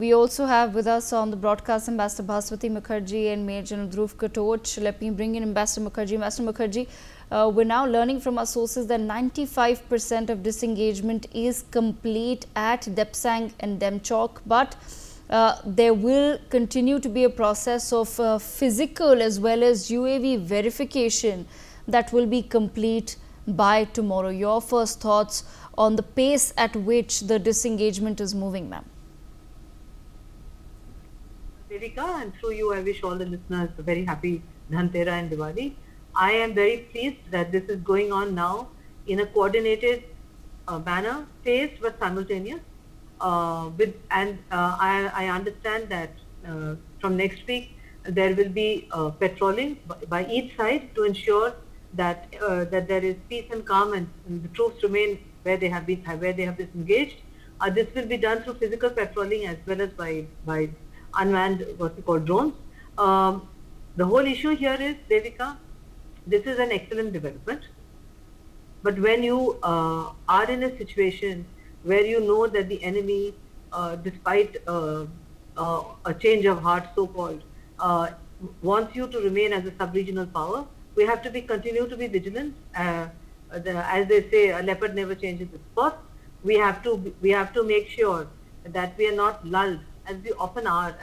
We also have with us on the broadcast Ambassador Bhaswati Mukherjee and Major General Dhruv Katoch. Let me bring in Ambassador Mukherjee. Ambassador Mukherjee, we're now learning from our sources that 95% of disengagement is complete at Depsang and Demchok, but there will continue to be a process of physical as well as UAV verification that will be complete by tomorrow. Your first thoughts on the pace at which the disengagement is moving, ma'am? Devika, and through you, I wish all the listeners a very happy Dhantera and Diwali. I am very pleased that this is going on now in a coordinated manner, phased but simultaneous. I understand that from next week there will be patrolling by each side to ensure that that there is peace and calm and the troops remain where they have disengaged. This will be done through physical patrolling as well as by unmanned, what we call drones. The whole issue here is, Devika, this is an excellent development. But when you are in a situation where you know that the enemy, despite a change of heart, so-called, wants you to remain as a sub-regional power, we have to continue to be vigilant. As they say, a leopard never changes its spots. We have to make sure that we are not lulled, as we often are.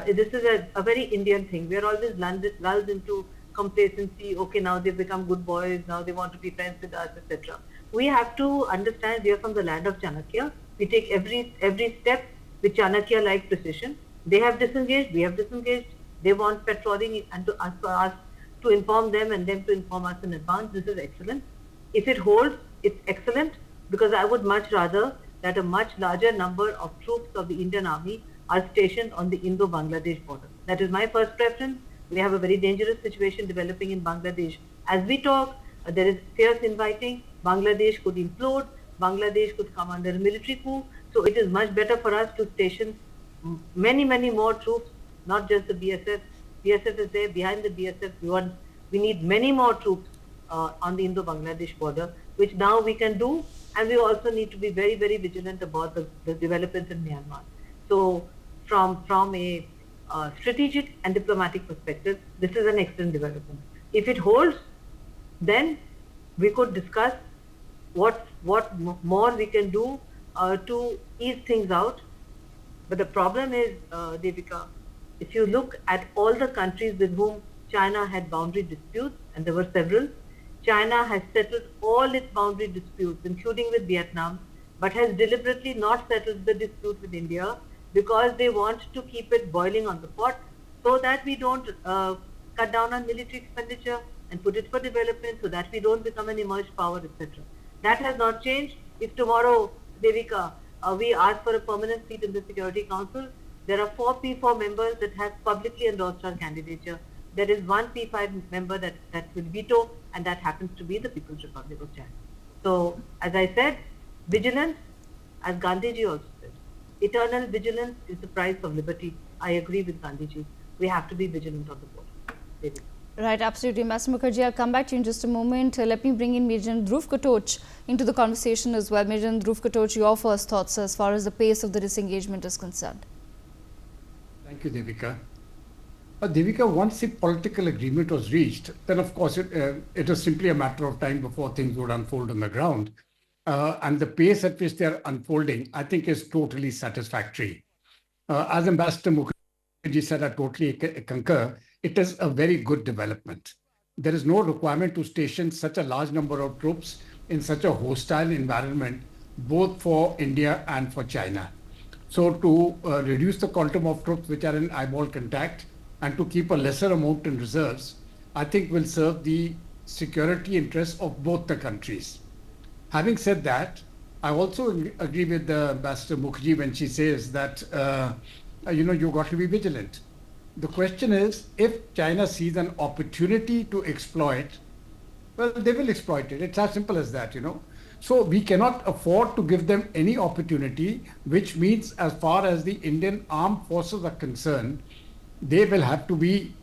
This is a very Indian thing. We are always lulled into complacency. Okay, now they've become good boys. Now they want to be friends with us, etc. We have to understand we are from the land of Chanakya. We take every step with Chanakya-like precision. They have disengaged. We have disengaged. They want patrolling and to us to inform them and them to inform us in advance. This is excellent. If it holds, it's excellent, because I would much rather that a much larger number of troops of the Indian Army are stationed on the Indo-Bangladesh border. That is my first preference. We have a very dangerous situation developing in Bangladesh. As we talk, there is fierce infighting. Bangladesh could implode. Bangladesh could come under a military coup. So it is much better for us to station many more troops, not just the BSF. BSF is there. Behind the BSF, we need many more troops on the Indo-Bangladesh border, which now we can do. And we also need to be very vigilant about the developments in Myanmar. So from a strategic and diplomatic perspective, this is an excellent development. If it holds, then we could discuss what more we can do to ease things out. But the problem is, Devika, if you look at all the countries with whom China had boundary disputes, and there were several, China has settled all its boundary disputes, including with Vietnam, but has deliberately not settled the dispute with India because they want to keep it boiling on the pot so that we don't cut down on military expenditure and put it for development, so that we don't become an emerged power, etc. That has not changed. If tomorrow, Devika, we ask for a permanent seat in the Security Council, there are 4 P4 members that have publicly endorsed our candidature. There is 1 P5 member that will veto, and that happens to be the People's Republic of China. So, as I said, vigilance, as Gandhiji also said, eternal vigilance is the price of liberty. I agree with Gandhiji. We have to be vigilant on the border. Right, absolutely. Ambassador Mukherjee, I'll come back to you in just a moment. Let me bring in Major General Dhruv Katoch into the conversation as well. Major General Dhruv Katoch, your first thoughts as far as the pace of the disengagement is concerned. Thank you, Devika. Devika, once the political agreement was reached, then of course it was simply a matter of time before things would unfold on the ground. And the pace at which they are unfolding, I think, is totally satisfactory. As Ambassador Mukherjee said, I totally concur. It is a very good development. There is no requirement to station such a large number of troops in such a hostile environment, both for India and for China. So to reduce the quantum of troops which are in eyeball contact and to keep a lesser amount in reserves, I think will serve the security interests of both the countries. Having said that, I also agree with Ambassador Mukherjee when she says that, you've got to be vigilant. The question is, if China sees an opportunity to exploit, well, they will exploit it. It's as simple as that, So we cannot afford to give them any opportunity, which means as far as the Indian armed forces are concerned, they will have to be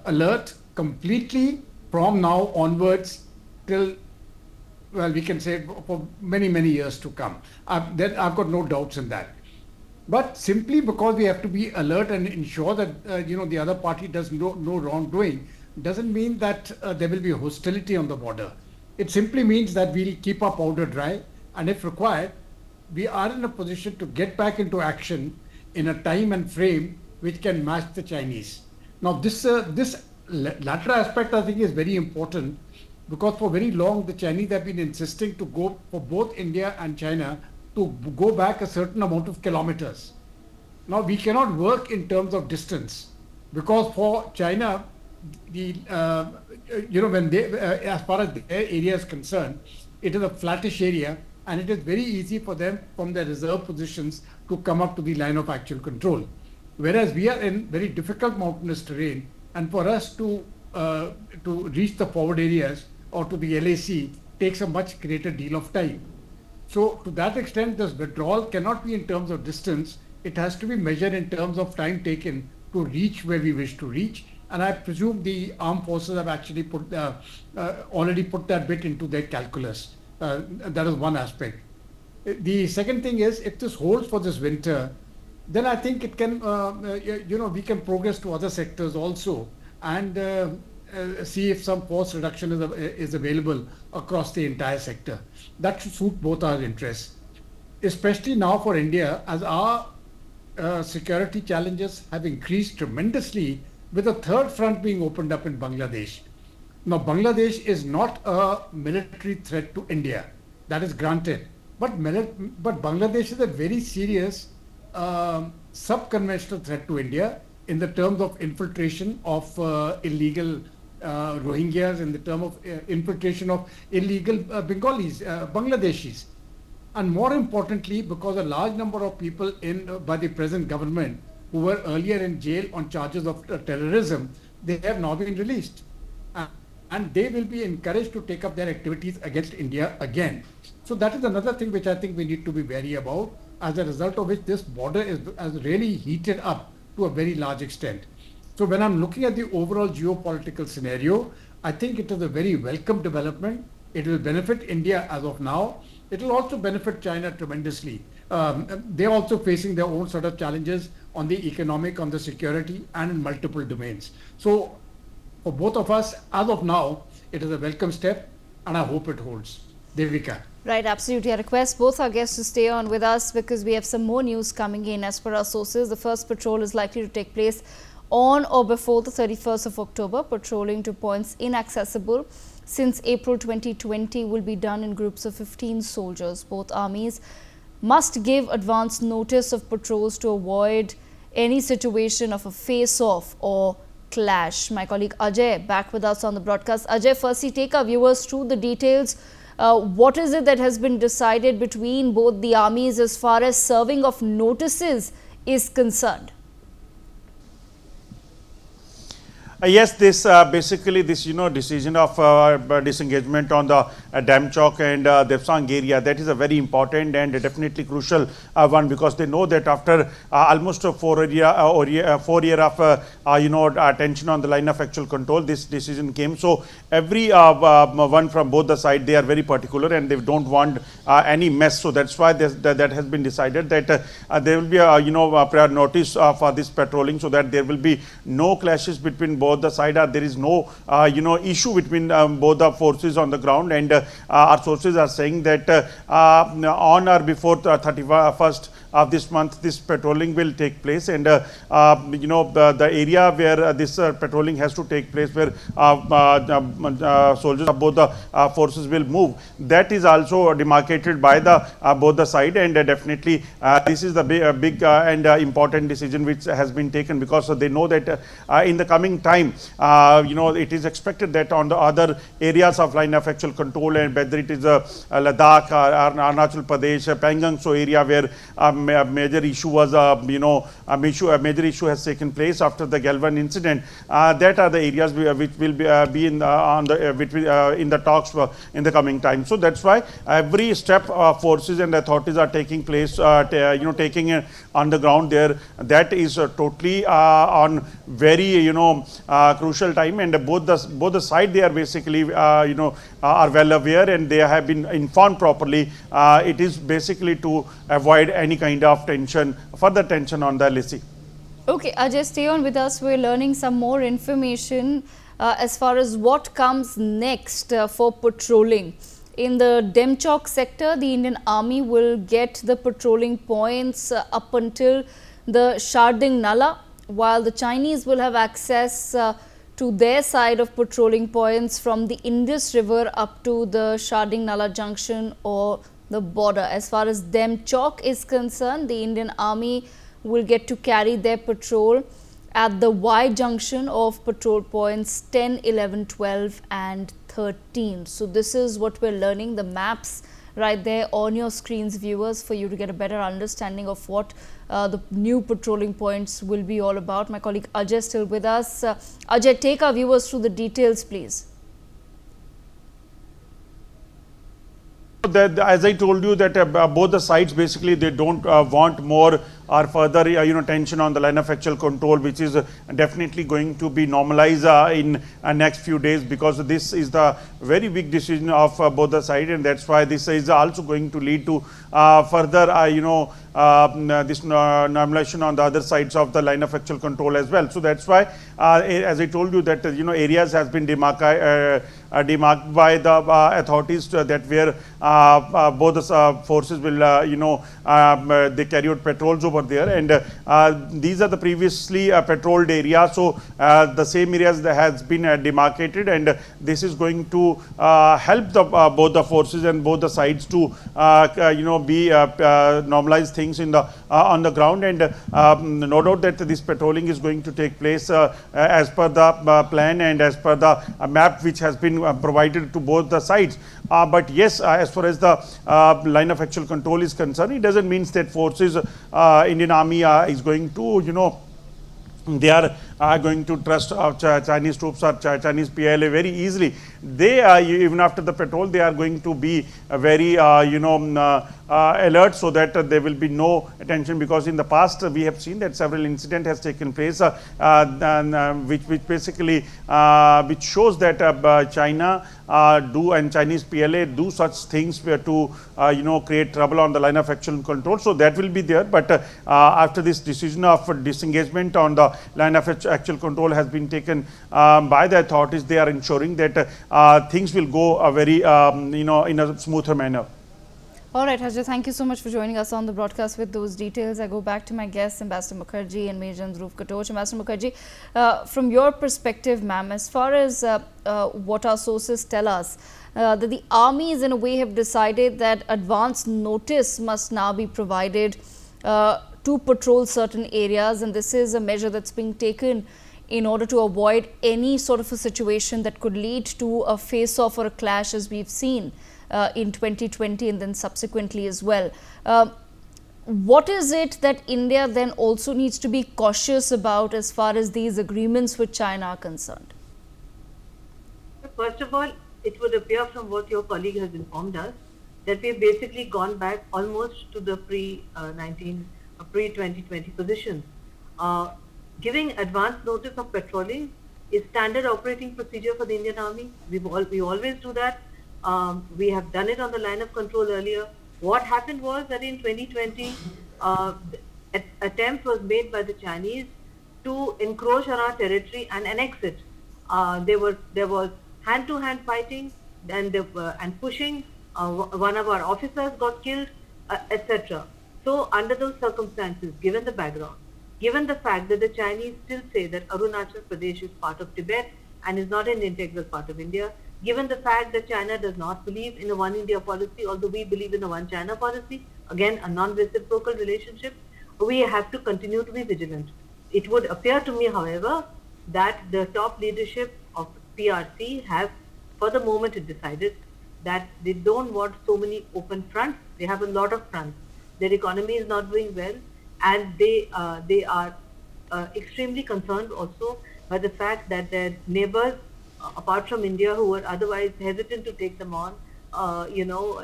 alert completely from now onwards till, well, we can say for many years to come. I've got no doubts in that. But simply because we have to be alert and ensure that the other party does no wrongdoing, doesn't mean that there will be hostility on the border. It simply means that we'll keep our powder dry, and if required, we are in a position to get back into action in a time and frame which can match the Chinese. Now, this latter aspect I think is very important, because for very long the Chinese have been insisting to go for both India and China to go back a certain amount of kilometers. Now we cannot work in terms of distance, because for China, when they as far as their area is concerned, it is a flattish area, and it is very easy for them from their reserve positions to come up to the line of actual control. Whereas we are in very difficult mountainous terrain, and for us to reach the forward areas or to the LAC takes a much greater deal of time. So to that extent, this withdrawal cannot be in terms of distance. It has to be measured in terms of time taken to reach where we wish to reach. And I presume the armed forces have actually already put that bit into their calculus. That is one aspect. The second thing is, if this holds for this winter, then I think it can, we can progress to other sectors also, and see if some force reduction is available across the entire sector. That should suit both our interests, especially now for India, as our security challenges have increased tremendously, with a third front being opened up in Bangladesh. Now, Bangladesh is not a military threat to India, that is granted, but Bangladesh is a very serious sub-conventional threat to India in the terms of infiltration of illegal Rohingyas, in the term of infiltration of illegal Bengalis, Bangladeshis. And more importantly, because a large number of people by the present government who were earlier in jail on charges of terrorism, they have now been released. And they will be encouraged to take up their activities against India again. So that is another thing which I think we need to be wary about, as a result of which this border has really heated up to a very large extent. So when I'm looking at the overall geopolitical scenario, I think it is a very welcome development. It will benefit India as of now. It will also benefit China tremendously. They're also facing their own sort of challenges on the economic, on the security, and in multiple domains. So for both of us, as of now, it is a welcome step, and I hope it holds. Devika. Right, absolutely. I request both our guests to stay on with us, because we have some more news coming in. As per our sources, the first patrol is likely to take place on or before the 31st of October. Patrolling to points inaccessible since April 2020 will be done in groups of 15 soldiers. Both armies must give advance notice of patrols to avoid any situation of a face-off or clash. My colleague Ajay back with us on the broadcast. Ajay, firstly, take our viewers through the details. What is it that has been decided between both the armies as far as serving of notices is concerned? Yes, this basically this decision of disengagement on the Demchok and Devsang area, that is a very important and definitely crucial one, because they know that after almost a 4 year of tension on the line of actual control, this decision came. So every one from both the side, they are very particular and they don't want any mess. So that's why that has been decided that there will be a prior notice for this patrolling, so that there will be no clashes between both the side, or there is no issue between both the forces on the ground. And our sources are saying that on or before the 31st of this month, this patrolling will take place, and the area where this patrolling has to take place, where soldiers of both the forces will move, that is also demarcated by the both the side. And definitely this is the big and important decision which has been taken, because they know that in the coming time, it is expected that on the other areas of line of actual control, and whether it is Ladakh or Arunachal Pradesh, Pangang so area, where a major issue was a major issue has taken place after the Galvan incident, that are the areas which will be in the talks in the coming time. So that's why every step forces and authorities are taking place, taking on the ground there, that is totally on very crucial time. And both the side, they are basically are well aware, and they have been informed properly. It is basically to avoid any kind kind of tension, further tension on the LAC. Okay, Ajay, stay on with us. We're learning some more information as far as what comes next for patrolling. In the Demchok sector, the Indian Army will get the patrolling points up until the Charding Nullah, while the Chinese will have access to their side of patrolling points from the Indus River up to the Charding Nullah junction or the border. As far as Demchok is concerned, the Indian Army will get to carry their patrol at the Y junction of patrol points 10, 11, 12 and 13. So this is what we're learning, the maps right there on your screens, viewers, for you to get a better understanding of what the new patrolling points will be all about. My colleague Ajay is still with us. Ajay, take our viewers through the details, please. That, as I told you, that both the sides basically they don't want more or further tension on the line of actual control, which is definitely going to be normalized in next few days, because this is the very big decision of both the sides, and that's why this is also going to lead to further this normalization on the other sides of the line of actual control as well. So that's why as I told you that areas has been demarked by the authorities that where both the forces will they carry out patrols over there, and these are the previously patrolled areas. So the same areas that has been demarcated, and this is going to help the both the forces and both the sides to be normalize things in the on the ground, and no doubt that this patrolling is going to take place as per the plan and as per the map which has been provided to both the sides. But yes, as far as the line of actual control is concerned, it doesn't mean that forces, Indian Army is going to, they are going to trust Chinese troops or Chinese PLA very easily. They even after the patrol, they are going to be very alert, so that there will be no attention, because in the past we have seen that several incident has taken place which basically which shows that China and Chinese PLA do such things where to create trouble on the line of actual control. So that will be there, but after this decision of disengagement on the line of actual control has been taken by the authorities, they are ensuring that things will go very in a smoother manner. All right, Ajay, thank you so much for joining us on the broadcast with those details. I go back to my guests, Ambassador Mukherjee and Major General Dhruv Katoch. Ambassador Mukherjee, from your perspective, ma'am, as far as what our sources tell us, that the armies in a way have decided that advance notice must now be provided to patrol certain areas, and this is a measure that's being taken in order to avoid any sort of a situation that could lead to a face-off or a clash, as we've seen in 2020 and then subsequently as well. What is it that India then also needs to be cautious about as far as these agreements with China are concerned? First of all, it would appear from what your colleague has informed us that we've basically gone back almost to the pre-2020 positions. Giving advance notice of patrolling is standard operating procedure for the Indian Army. We always do that. We have done it on the line of control earlier. What happened was that in 2020, attempt was made by the Chinese to encroach on our territory and annex it. There was hand-to-hand fighting and pushing. One of our officers got killed, etc. So under those circumstances, given the background, given the fact that the Chinese still say that Arunachal Pradesh is part of Tibet and is not an integral part of India, given the fact that China does not believe in a one India policy, although we believe in a one China policy, again a non-reciprocal relationship, we have to continue to be vigilant. It would appear to me, however, that the top leadership of PRC have for the moment decided that they don't want so many open fronts. They have a lot of fronts. Their economy is not doing well, and they are extremely concerned also by the fact that their neighbors, apart from India, who were otherwise hesitant to take them on,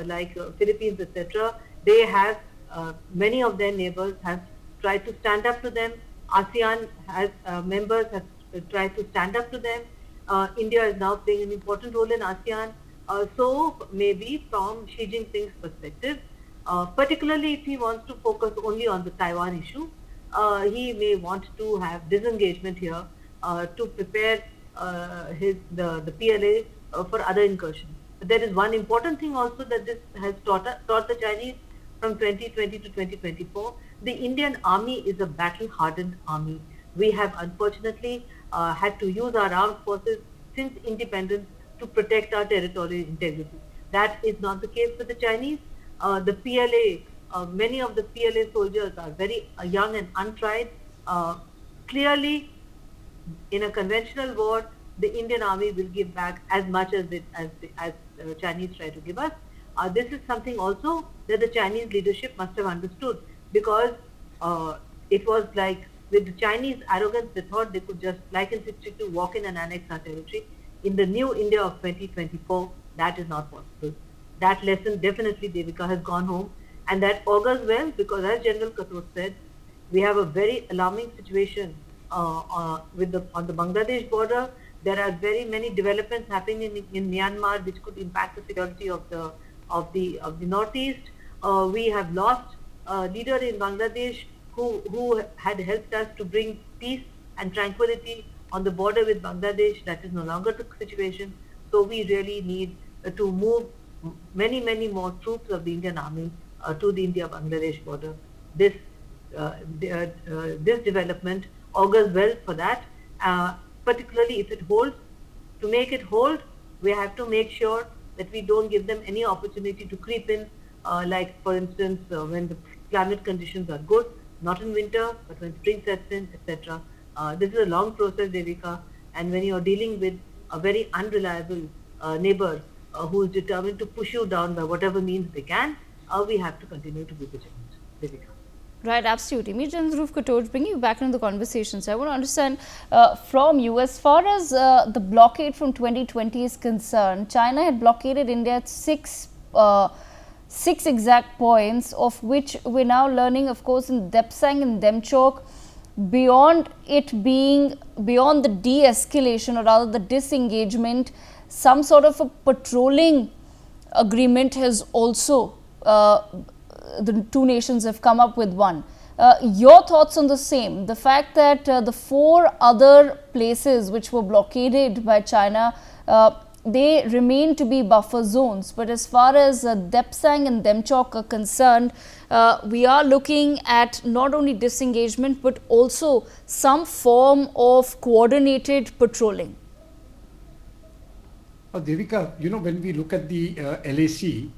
like Philippines, etc., they have, many of their neighbors have tried to stand up to them. ASEAN has members have tried to stand up to them. India is now playing an important role in ASEAN. So maybe from Xi Jinping's perspective, Particularly if he wants to focus only on the Taiwan issue, he may want to have disengagement here to prepare the PLA for other incursions. But there is one important thing also that this has taught the Chinese from 2020 to 2024. The Indian army is a battle-hardened army. We have unfortunately had to use our armed forces since independence to protect our territorial integrity. That is not the case with the Chinese. The PLA, many of the PLA soldiers are very young and untried. Clearly, in a conventional war, the Indian army will give back as much as Chinese try to give us. This is something also that the Chinese leadership must have understood, because it was like with the Chinese arrogance, they thought they could just, like in 62, walk in and annex our territory. In the new India of 2024, that is not possible. That lesson definitely, Devika, has gone home, and that augurs well, because as General Katot said, we have a very alarming situation on the Bangladesh border. There are very many developments happening in Myanmar which could impact the security of the northeast. We have lost a leader in Bangladesh who had helped us to bring peace and tranquility on the border with Bangladesh. That is no longer the situation. So we really need to move many more troops of the Indian Army to the India-Bangladesh border. This development augurs well for that, particularly if it holds. To make it hold, we have to make sure that we don't give them any opportunity to creep in, like for instance, when the climate conditions are good, not in winter, but when spring sets in, etc. This is a long process, Devika, and when you are dealing with a very unreliable neighbor who is determined to push you down by whatever means they can, we have to continue to be vigilant, Devika. Right, absolutely. Mir Dhruv Katot, bringing you back into the conversation. So I want to understand from you, as far as the blockade from 2020 is concerned, China had blockaded India at six exact points, of which we're now learning, of course, in Depsang and Demchok, beyond the de-escalation, or rather the disengagement, some sort of a patrolling agreement has also the two nations have come up with one. Your thoughts on the same? The fact that the four other places which were blockaded by China, they remain to be buffer zones. But as far as Depsang and Demchok are concerned, we are looking at not only disengagement but also some form of coordinated patrolling. Devika, when we look at the LAC,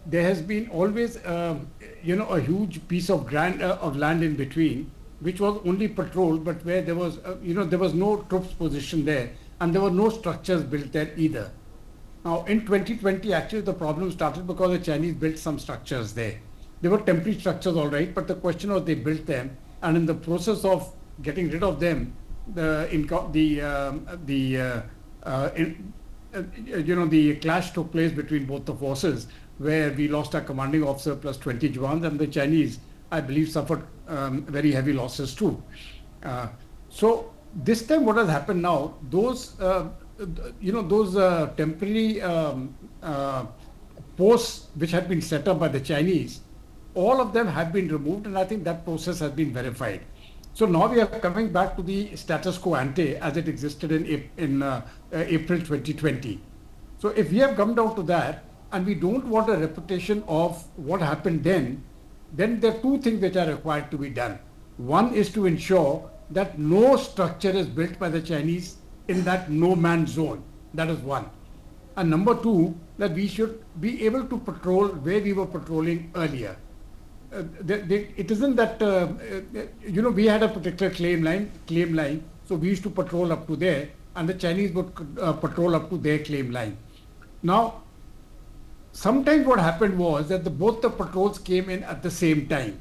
there has been always, a huge piece of land in between, which was only patrolled, but where there was, there was no troops positioned there, and there were no structures built there either. Now, in 2020, actually, the problem started because the Chinese built some structures there. They were temporary structures, all right, but the question was they built them, and in the process of getting rid of them, the clash took place between both the forces, where we lost our commanding officer plus 20 Jawans, and the Chinese, I believe, suffered very heavy losses too. So this time what has happened now, those temporary posts which had been set up by the Chinese, all of them have been removed, and I think that process has been verified. So now we are coming back to the status quo ante as it existed in April 2020. So if we have come down to that, and we don't want a repetition of what happened then there are two things which are required to be done. One is to ensure that no structure is built by the Chinese in that no man's zone. That is one. And number two, that we should be able to patrol where we were patrolling earlier. It isn't that, we had a particular claim line, so we used to patrol up to there, and the Chinese would patrol up to their claim line. Now, sometimes what happened was that both the patrols came in at the same time.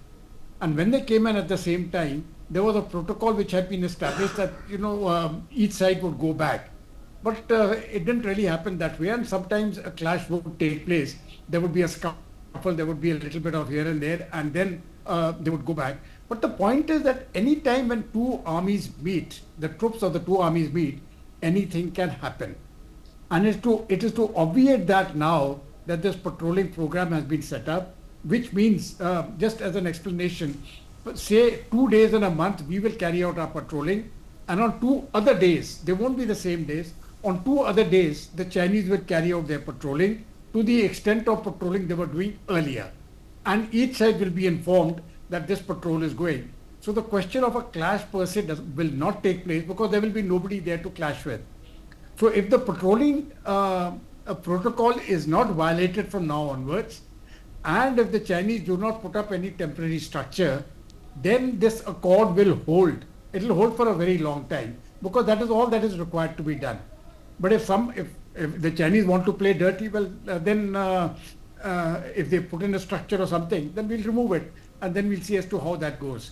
And when they came in at the same time, there was a protocol which had been established that, each side would go back. But it didn't really happen that way, and sometimes a clash would take place. There would be a scuffle, there would be a little bit of here and there, and then they would go back. But the point is that any time when two armies meet, the troops of the two armies meet, anything can happen. And it is to obviate that now that this patrolling program has been set up, which means, just as an explanation, say 2 days in a month we will carry out our patrolling, and on 2 other days, they won't be the same days, on 2 other days the Chinese will carry out their patrolling to the extent of patrolling they were doing earlier, and each side will be informed that this patrol is going. So the question of a clash per se will not take place because there will be nobody there to clash with. So if the patrolling protocol is not violated from now onwards, and if the Chinese do not put up any temporary structure, then this accord will hold. It will hold for a very long time because that is all that is required to be done. But if the Chinese want to play dirty, well, then if they put in a structure or something, then we'll remove it, and then we'll see as to how that goes.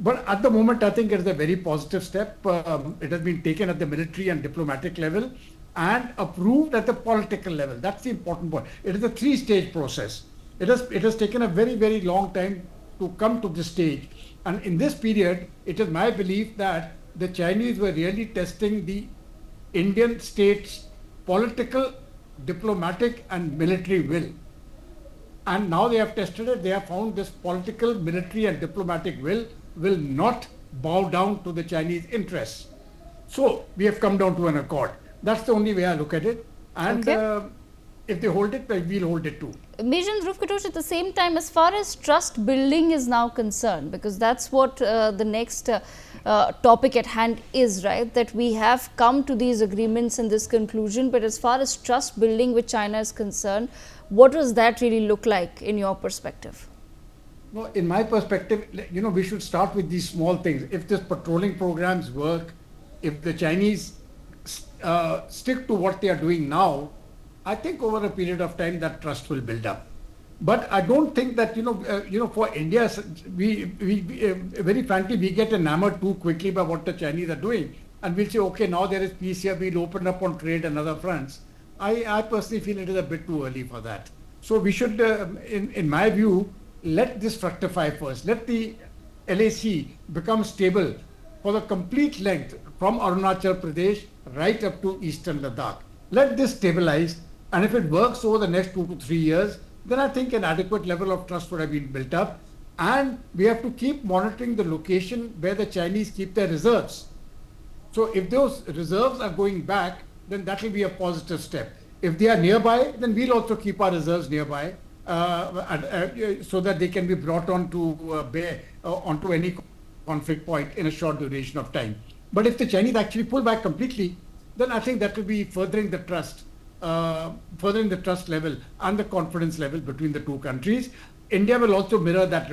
But at the moment, I think it is a very positive step. It has been taken at the military and diplomatic level and approved at the political level. That's the important point. It is a three-stage process. It has taken a very, very long time to come to this stage. And in this period, it is my belief that the Chinese were really testing the Indian state's political, diplomatic, and military will. And now they have tested it. They have found this political, military, and diplomatic will not bow down to the Chinese interests. So we have come down to an accord. That's the only way I look at it. And if they hold it, well, we'll hold it too. Major Dhruv Katoch, at the same time, as far as trust building is now concerned, because that's what the next topic at hand is, right? That we have come to these agreements and this conclusion, but as far as trust building with China is concerned, what does that really look like in your perspective? No, in my perspective, we should start with these small things. If these patrolling programs work, if the Chinese stick to what they are doing now, I think over a period of time that trust will build up. But I don't think that for India, we very frankly we get enamored too quickly by what the Chinese are doing, and we'll say, okay, now there is peace here, we'll open up on trade and other fronts. I personally feel it is a bit too early for that. So we should, in my view, let this fructify first. Let the LAC become stable for the complete length from Arunachal Pradesh right up to eastern Ladakh. Let this stabilize, and if it works over the next 2 to 3 years, then I think an adequate level of trust would have been built up. And we have to keep monitoring the location where the Chinese keep their reserves. So if those reserves are going back, then that will be a positive step. If they are nearby, then we'll also keep our reserves nearby so that they can be brought onto any conflict point in a short duration of time. But if the Chinese actually pull back completely, then I think that will be furthering the trust level and the confidence level between the two countries. India will also mirror that,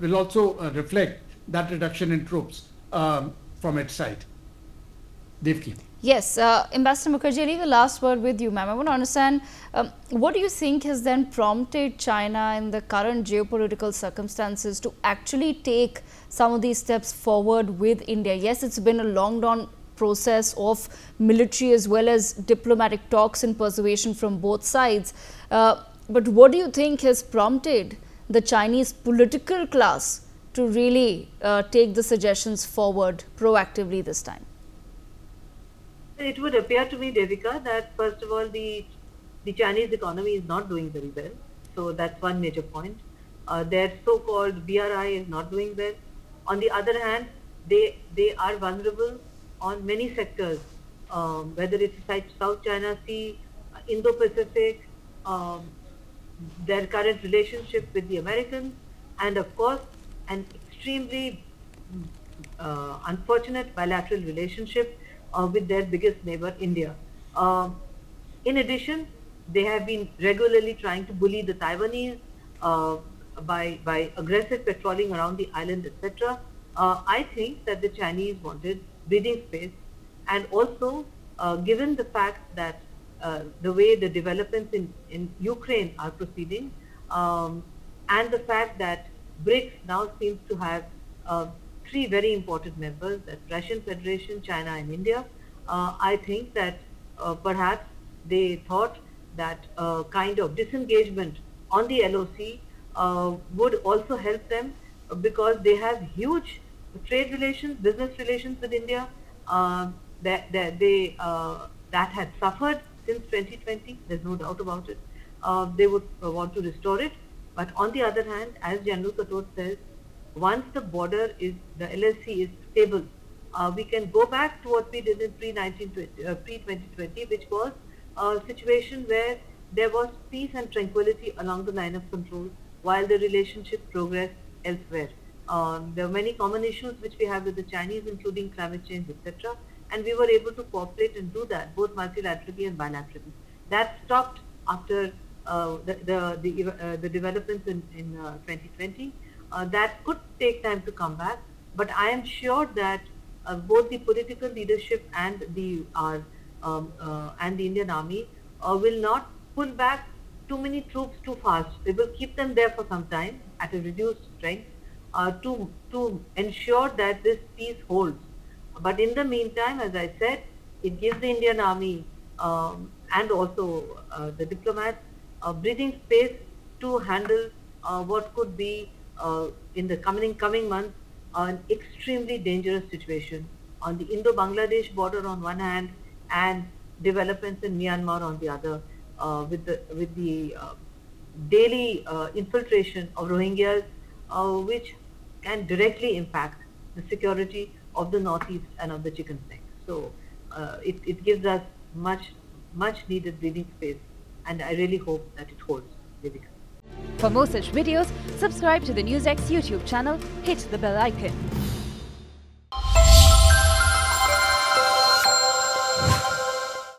will also reflect that reduction in troops from its side. Devki. Yes, Ambassador Mukherjee, I leave the last word with you, ma'am. I want to understand, what do you think has then prompted China in the current geopolitical circumstances to actually take some of these steps forward with India? Yes, it's been a long drawn process of military as well as diplomatic talks and persuasion from both sides. But what do you think has prompted the Chinese political class to really take the suggestions forward proactively this time? It would appear to me, Devika, that first of all, the Chinese economy is not doing very well. So that's one major point. Their so-called BRI is not doing well. On the other hand, they are vulnerable on many sectors, whether it's South China Sea, Indo-Pacific, their current relationship with the Americans, and of course, an extremely unfortunate bilateral relationship with their biggest neighbor, India. In addition, they have been regularly trying to bully the Taiwanese by aggressive patrolling around the island, etc. I think that the Chinese wanted breathing space, and also given the fact that the way the developments in Ukraine are proceeding, and the fact that BRICS now seems to have three very important members, that's Russian Federation, China and India. I think that perhaps they thought that kind of disengagement on the LOC would also help them, because they have huge trade relations, business relations with India that had suffered since 2020. There's no doubt about it. They would want to restore it. But on the other hand, as General Katot says, once the border is, the LAC is stable, we can go back to what we did in pre-2020, which was a situation where there was peace and tranquility along the line of control while the relationship progressed elsewhere. There are many common issues which we have with the Chinese, including climate change, etc. And we were able to cooperate and do that, both multilaterally and bilaterally. That stopped after the developments in 2020. That could take time to come back, but I am sure that both the political leadership and the Indian Army will not pull back too many troops too fast. They will keep them there for some time at a reduced strength to ensure that this peace holds. But in the meantime, as I said, it gives the Indian Army and also the diplomats breathing space to handle what could be in the coming months an extremely dangerous situation on the Indo-Bangladesh border on one hand and developments in Myanmar on the other, with the daily infiltration of Rohingyas, which can directly impact the security of the northeast and of the chicken neck. So it gives us much needed breathing space, and I really hope that it holds, Devika. For more such videos, subscribe to the NewsX YouTube channel, hit the bell icon.